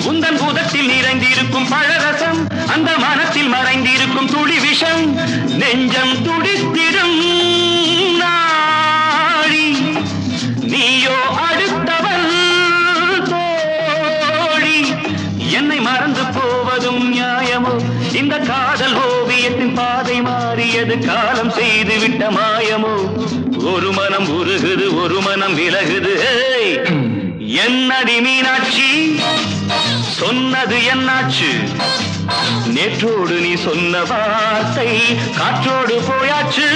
உந்தன் பூதத்தில் நிறைந்திருக்கும் பழரசம் அந்த மனத்தில் மறைந்திருக்கும் துளி விஷம் நெஞ்சம் துடித்திடும் நாடி நீயோ அடுத்தவள் தோழி என்னை மறந்து போவதும் நியாயமோ இந்த காதல் ஓவியத்தின் பாதை மாறியது காலம் செய்து விட்ட மாயமோ ஒரு மனம் உருகுது ஒரு மனம் விலகுது என்னடி மீனாட்சி சொன்னது என்னாச்சு நேற்றோடு நீ சொன்ன வார்த்தை காற்றோடு போயாச்சு